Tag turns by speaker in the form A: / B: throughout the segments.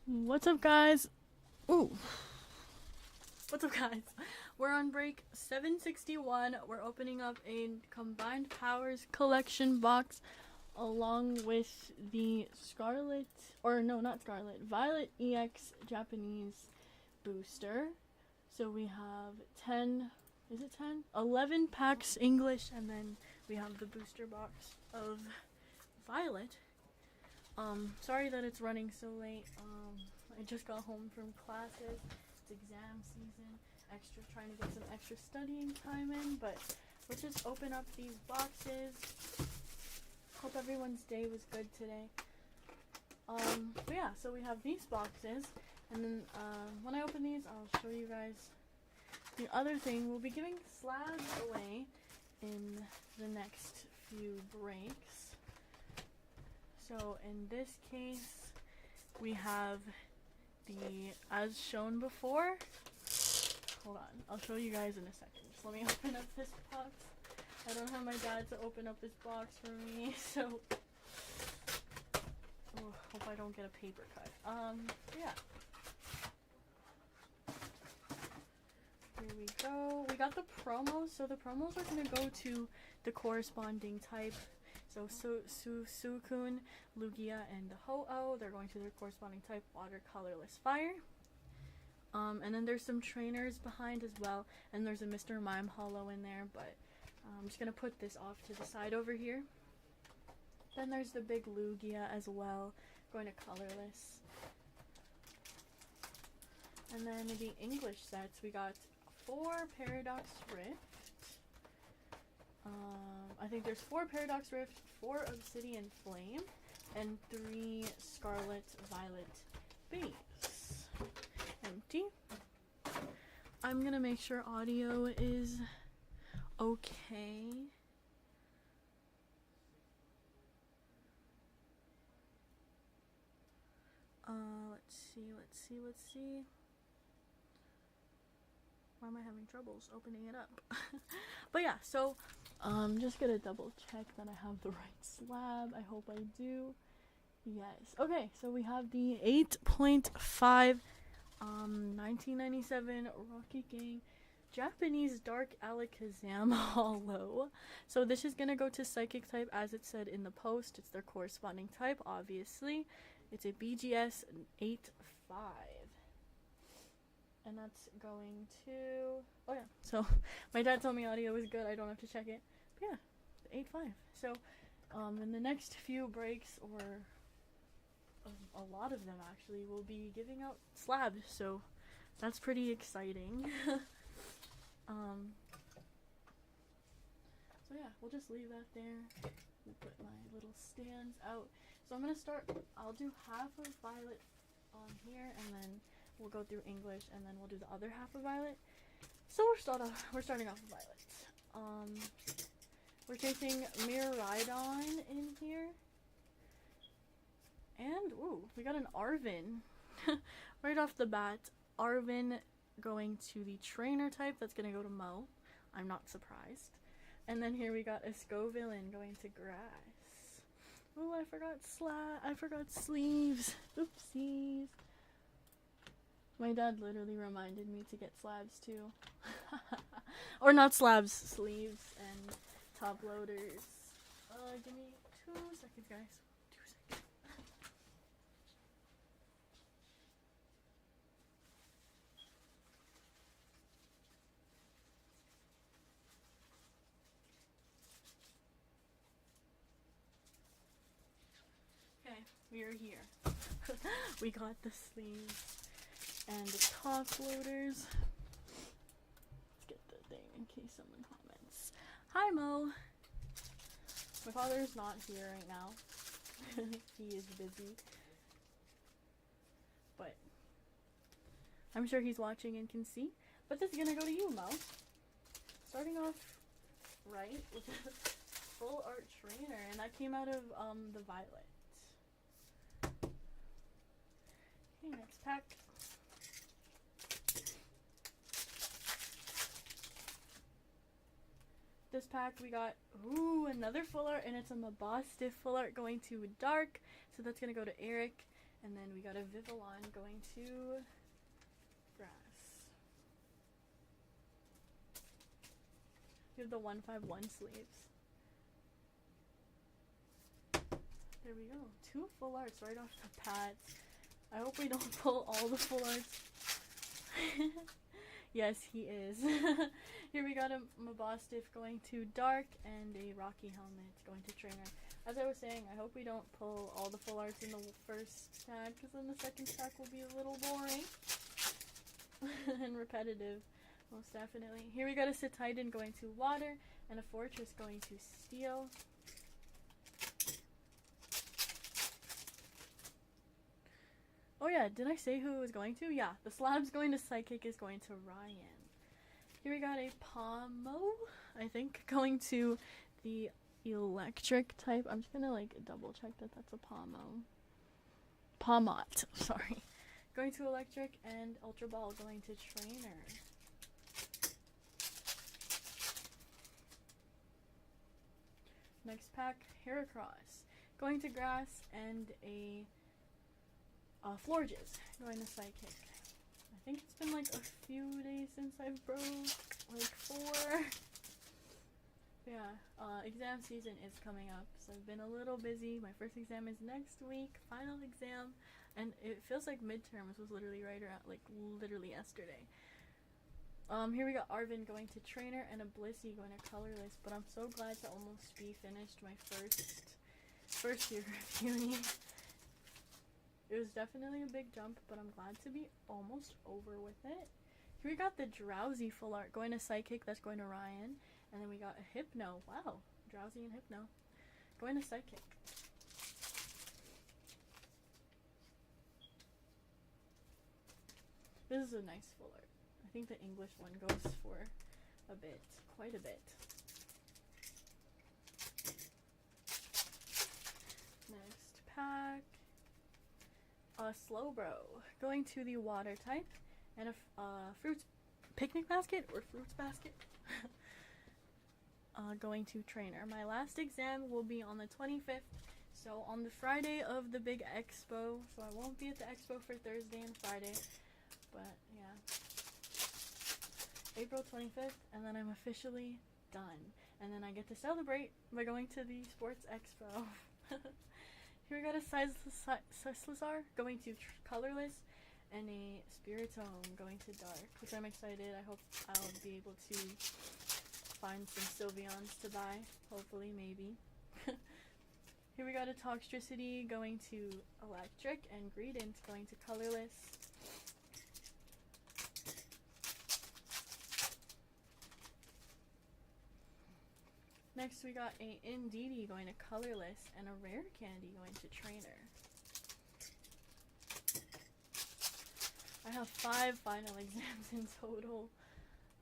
A: What's up, guys? Ooh. What's up, guys? We're on break 761. We're opening up a Combined Powers collection box along with the Scarlet, or no, not Scarlet, Violet EX Japanese booster. So we have 10, is it 10? 11 packs English, and then we have the booster box of Violet. Sorry that it's running so late. I just got home from classes. It's exam season. Trying to get some extra studying time in, but let's just open up these boxes. Hope everyone's day was good today. But yeah, so we have these boxes, and then when I open these, I'll show you guys the other thing. We'll be giving slabs away in the next few breaks. So in this case, we have the, as shown before, hold on, I'll show you guys in a second. Just let me open up this box. I don't have my dad to open up this box for me, so, hope I don't get a paper cut. Yeah. Here we go. We got the promos, so the promos are gonna go to the corresponding type. So Suicune, Lugia, and Ho-Oh, they're going to their corresponding type, water, colorless, fire. And then there's some trainers behind as well, and there's a Mr. Mime holo in there, but I'm just going to put this off to the side over here. Then there's the big Lugia as well, going to colorless. And then the English sets, we got 4 Paradox Rift. I think there's 4 Paradox Rift, 4 Obsidian Flame, and 3 Scarlet Violet Base. Empty. I'm gonna make sure audio is okay. Let's see. Why am I having troubles opening it up? But yeah, so just gonna double check that I have the right slab. I hope I do. Yes. Okay, so we have the 8.5 1997 Rocky Gang Japanese Dark Alakazam holo. So this is gonna go to Psychic type as it said in the post. It's their corresponding type, obviously. It's a BGS 8.5. And that's going to, oh yeah, so my dad told me audio was good, I don't have to check it. But yeah, 8.5. So in the next few breaks, or a lot of them actually, we'll be giving out slabs, so that's pretty exciting. So yeah, we'll just leave that there. We'll put my little stands out. So I'm gonna start, I'll do half of Violet on here, and then we'll go through English, and then we'll do the other half of Violet. So we're starting off with Violet. We're chasing Miraidon in here. And, ooh, we got an Arven. Right off the bat, Arven going to the trainer type. That's going to go to Mo. I'm not surprised. And then here we got a Scovillain going to grass. Ooh, I forgot sleeves. Oopsies. My dad literally reminded me to get slabs too. Or not slabs, sleeves and top loaders. Give me 2 seconds, guys. 2 seconds. Okay, we are here. We got the sleeves and the top loaders. Let's get the thing in case someone comments. Hi, Mo. My father's not here right now. He is busy. But I'm sure he's watching and can see. But this is gonna go to you, Mo. Starting off right with a full art trainer, and that came out of the Violet. Okay, next pack. This pack we got, ooh, another full art, and it's a Mabosstiff full art going to Dark, so that's gonna go to Eric. And then we got a Vivillon going to grass. We have the 151 sleeves. There we go. 2 full arts right off the pads. I hope we don't pull all the full arts. Yes, he is. Here we got a Mabostiff going to dark and a Rocky Helmet going to trainer. As I was saying, I hope we don't pull all the full arts in the first pack, because then the second pack will be a little boring and repetitive, most definitely. Here we got a Cetitan going to water and a Fortress going to steel. Oh yeah, did I say who it was going to? Yeah, the Slab's going to Psychic is going to Ryan. Here we got a Pomo, I think, going to the electric type. I'm just gonna like double check that that's a Pomo. Pomot, sorry. Going to electric and Ultra Ball going to trainer. Next pack, Heracross going to grass and a Florges going to Psychic. I think it's been like a few days since I've broke, like 4. Yeah, exam season is coming up, so I've been a little busy. My first exam is next week, final exam, and it feels like midterms was literally right around, like literally yesterday. Here we got Arvin going to trainer and a Blissey going to colorless, but I'm so glad to almost be finished my first year of uni. It was definitely a big jump, but I'm glad to be almost over with it. Here we got the Drowsy full art going to Psychic, that's going to Ryan. And then we got a Hypno, wow, Drowsy and Hypno, going to Psychic. This is a nice full art. I think the English one goes for a bit, quite a bit. Next pack. Slowbro going to the water type and a fruits picnic basket or fruits basket going to trainer. My last exam will be on the 25th, so on the Friday of the big expo, so I won't be at the expo for Thursday and Friday, but yeah, April 25th, and then I'm officially done, and then I get to celebrate by going to the sports expo. Here we got a Sislazar going to colorless and a Spiritome going to dark, which I'm excited. I hope I'll be able to find some Sylveons to buy, hopefully, maybe. Here we got a Toxtricity going to electric and Greedent going to colorless. Next we got a Indeedee going to colorless and a Rare Candy going to trainer. I have 5 final exams in total.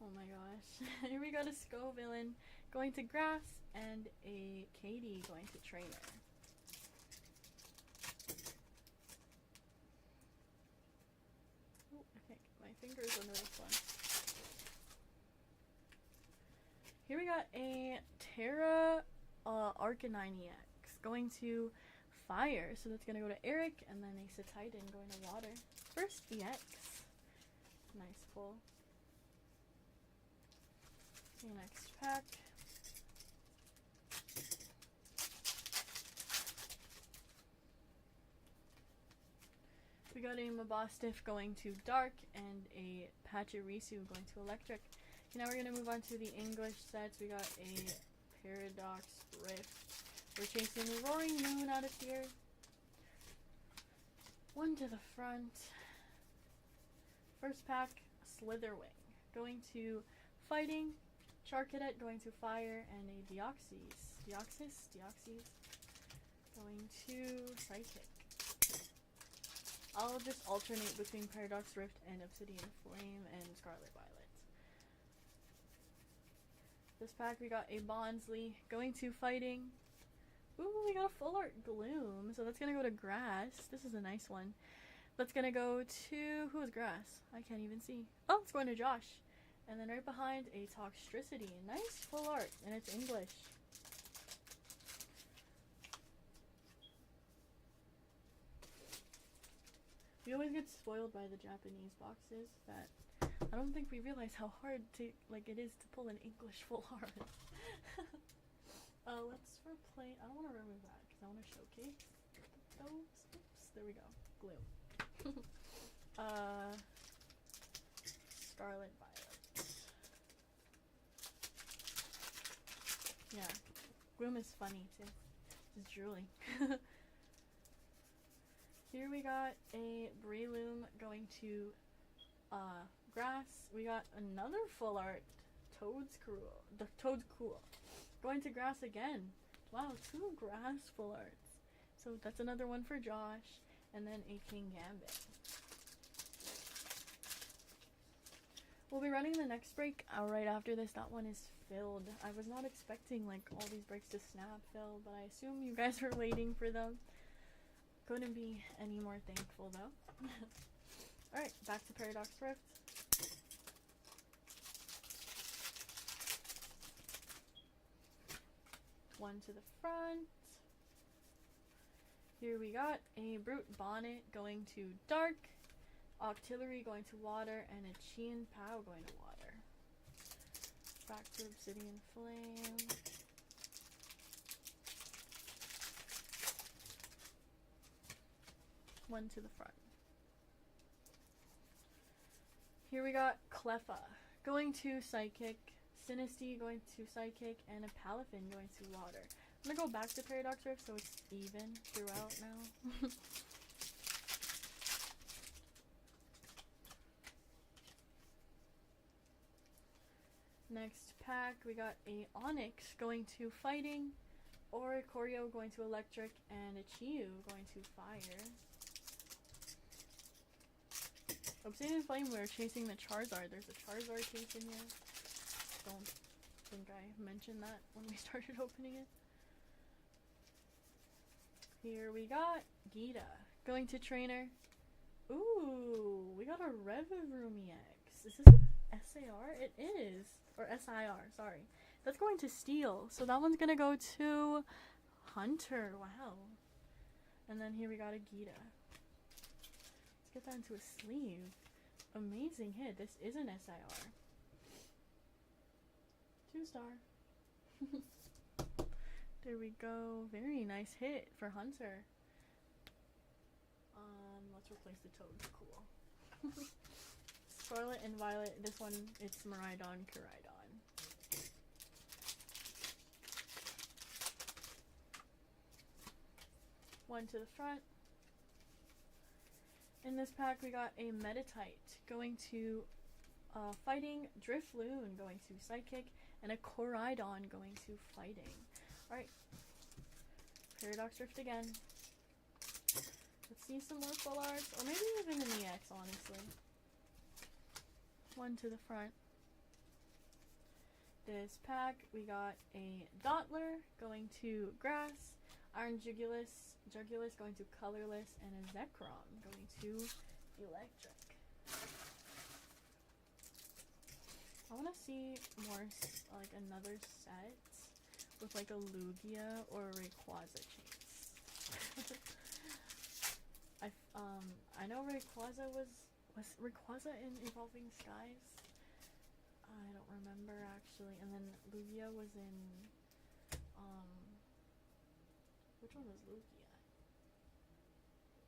A: Oh my gosh. Here we got a Scovillain going to grass and a Katie going to trainer. Oh, I can't get my fingers under this one. Here we got a Terra Arcanine EX going to fire, so that's going to go to Eric, and then a Cetitan going to water. First EX. Nice pull. The next pack. We got a Mabostiff going to dark and a Pachirisu going to electric. Okay, now we're going to move on to the English sets. We got a Paradox Rift. We're chasing the Roaring Moon out of here. One to the front. First pack, Slitherwing going to fighting, Charcadet going to fire, and a Deoxys going to psychic. I'll just alternate between Paradox Rift and Obsidian Flame and Scarlet Violet. This pack we got a Bonsly going to fighting. Ooh, we got a full art Gloom, so that's gonna go to grass. This is a nice one. That's gonna go to, who is grass? I can't even see. Oh, it's going to Josh. And then right behind, a Toxtricity. Nice full art, and it's English. We always get spoiled by the Japanese boxes that I don't think we realize how hard to it is to pull an English full art. Let's replay. I don't want to remove that because I want to showcase those. Oops, there we go. Glue. Scarlet Violet. Yeah, Gloom is funny too. Just drooling. Here we got a Breloom going to grass. We got another full art Toad's Cool. Going to grass again. Wow, 2 grass full arts. So that's another one for Josh. And then a King Gambit. We'll be running the next break right after this. That one is filled. I was not expecting all these breaks to snap fill, but I assume you guys were waiting for them. Couldn't be any more thankful though. Alright, back to Paradox Rift. One to the front. Here we got a Brute Bonnet going to dark, Octillery going to water, and a Chien Pao going to water. Back to Obsidian Flame. One to the front. Here we got Cleffa going to Psychic, Sinistea going to Psychic, and a Palafin going to water. I'm gonna go back to Paradox Rift so it's even throughout now. Next pack, we got a Onyx going to Fighting, Oricorio going to Electric, and a Chiyu going to Fire. Obsidian Flame, we're chasing the Charizard. There's a Charizard chasing you. Don't think I mentioned that when we started opening it. Here we got Gita going to Trainer. Ooh, we got a Revavroom EX. Is this an SAR? It is. Or SIR, sorry. That's going to Steel. So that one's gonna go to Hunter. Wow. And then here we got a Gita. Let's get that into a sleeve. Amazing hit. This is an SIR. 2-star. There we go. Very nice hit for Hunter. Let's replace the Toad. Cool. Scarlet and Violet. This one, it's Miraidon, Koraidon. One to the front. In this pack, we got a Meditite going to Fighting, Drifloon going to Psychic, and a Koraidon going to Fighting. Alright. Paradox Rift again. Let's see some more full arts, or maybe even an EX, honestly. One to the front. This pack, we got a Dottler going to Grass, Iron Jugulus going to Colorless, and a Zekrom going to Electric. I want to see more, another set with, a Lugia or a Rayquaza chase. I know Rayquaza was Rayquaza in Evolving Skies? I don't remember, actually. And then Lugia was in, which one was Lugia?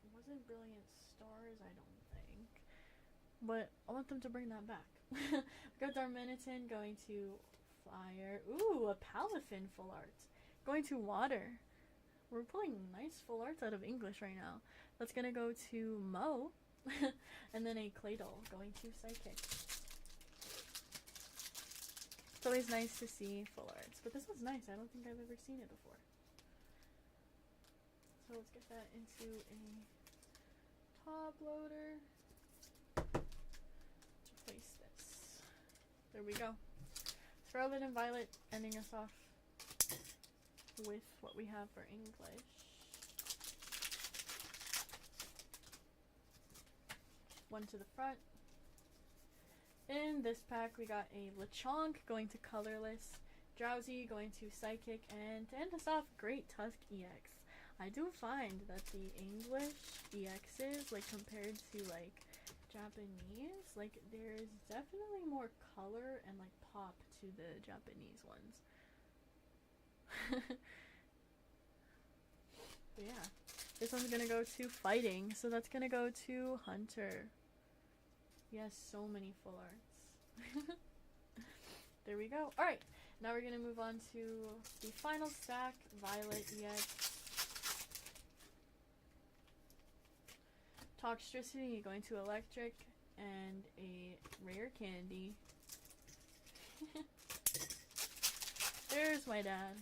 A: It wasn't Brilliant Stars, I don't think. But I want them to bring that back. We got Darmanitan going to Fire. Ooh, a Palafin full art. Going to Water. We're pulling nice full arts out of English right now. That's gonna go to Mo. And then a Claydol going to Psychic. It's always nice to see full arts. But this one's nice. I don't think I've ever seen it before. So let's get that into a top loader. Let's replace this. There we go. Scarlet and Violet ending us off with what we have for English. One to the front. In this pack, we got a Lechonk going to Colorless, Drowsy going to Psychic, and to end us off, Great Tusk EX. I do find that the English EXs, like compared to like Japanese, like there's definitely more color and like pop to the Japanese ones. But yeah, this one's gonna go to fighting, so that's gonna go to Hunter. He has so many full arts. There we go. Alright, now we're gonna move on to the final stack, Violet EX. Toxtricity going to electric, and a rare candy. There's my dad.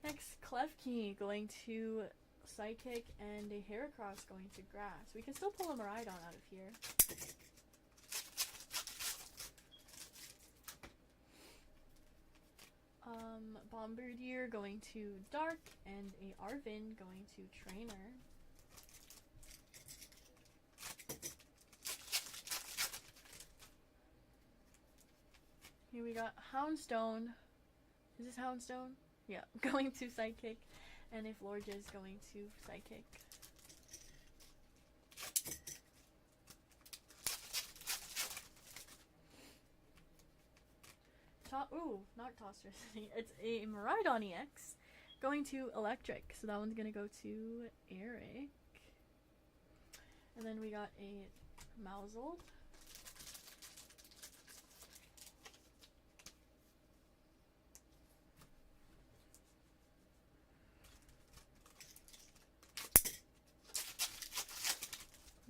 A: Next, Klefki going to psychic, and a Heracross going to grass. We can still pull a Miraidon out of here. Bombardier going to dark, and a Arvin going to trainer. Here we got Houndstone. Is this Houndstone? Yeah, going to Psychic, and a Florges going to Psychic. Ooh, not Toxtricity. It's a Miraidon EX going to Electric, so that one's gonna go to Eric. And then we got a Mousehold.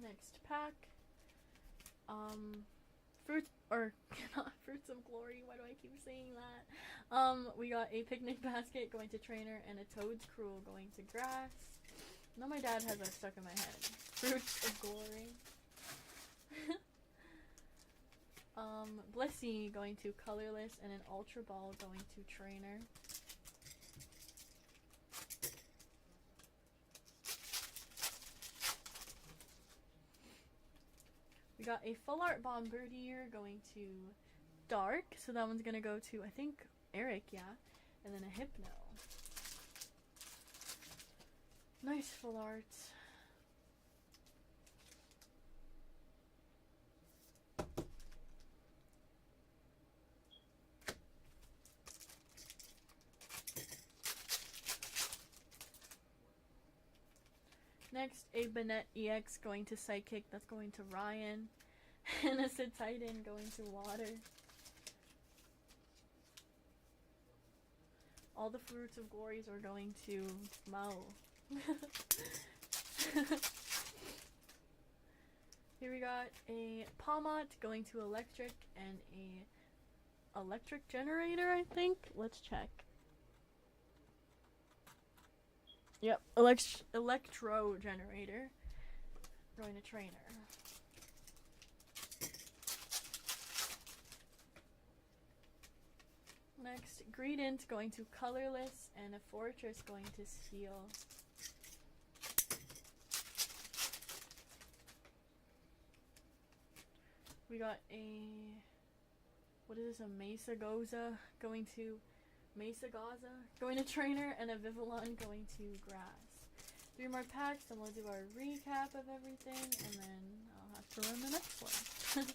A: Next pack, fruits, or not Fruits of Glory, why do I keep saying that? We got a Picnic Basket going to Trainer, and a Toad's Cruel going to Grass. Now my dad has that stuck in my head. Fruits of Glory. Blissey going to Colorless, and an Ultra Ball going to Trainer. We got a Full Art Bombardier going to Dark, so that one's gonna go to, I think, Eric, yeah. And then a Hypno. Nice Full Art. Next, a Banette EX going to Psychic, that's going to Ryan. And a Titan going to Water. All the Fruits of Glories are going to Mo. Here we got a Palmot going to Electric, and a Electric Generator, I think. Let's check. Yep, Electro Generator going to Trainer. Next, Greedent going to Colorless, and a Fortress going to Steel. We got a, what is this, a Mesa Goza going to Trainer, and a Vivillon going to Grass. 3 more packs, and we'll do our recap of everything, and then I'll have to run the next one.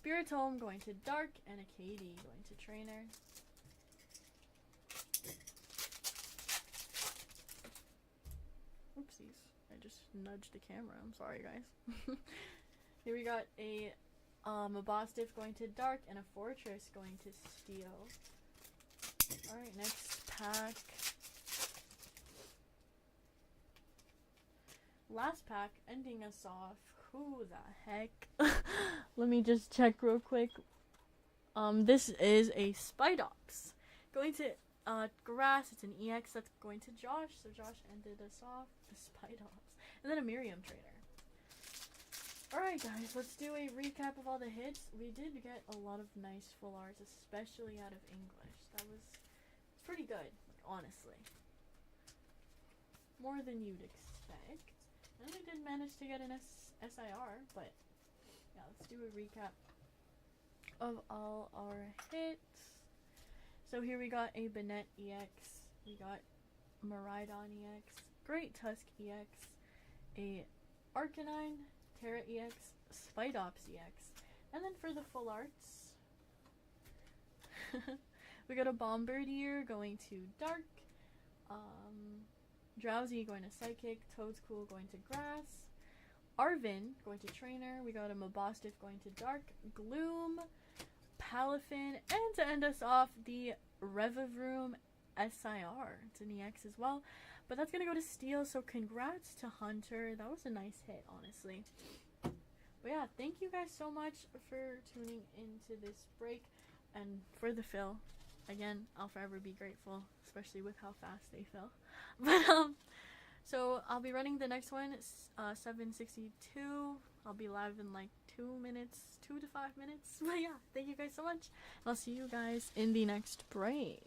A: Spiritomb going to Dark, and a Katie going to Trainer. Oopsies, I just nudged the camera, I'm sorry guys. Here we got a Bostiff going to Dark, and a Fortress going to Steel. Alright, next pack. Last pack, ending us off. Who the heck? Let me just check real quick. This is a Spidox. Going to Grass, it's an EX that's going to Josh, so Josh ended us off. The Spidox. And then a Miriam Trainer. Alright guys, let's do a recap of all the hits. We did get a lot of nice full arts, especially out of English. That was pretty good, honestly. More than you'd expect. And we did manage to get an SIR, but yeah, let's do a recap of all our hits. So here we got a Banette EX, we got Miraidon EX, Great Tusk EX, a Arcanine, Terra EX, Spidops EX, and then for the full arts, we got a Bombardier going to Dark, Drowsy going to Psychic, Toadscool going to Grass, Arvin going to Trainer, we got a Mabostiff going to Dark, Gloom, Palafin, and to end us off, the Revavroom SIR. It's an EX as well, but that's gonna go to Steel, so congrats to Hunter. That was a nice hit, honestly. But yeah, thank you guys so much for tuning into this break and for the fill. Again, I'll forever be grateful, especially with how fast they fill. But so I'll be running the next one, 762. I'll be live in like 2 minutes, 2 to 5 minutes. But yeah, thank you guys so much. I'll see you guys in the next break.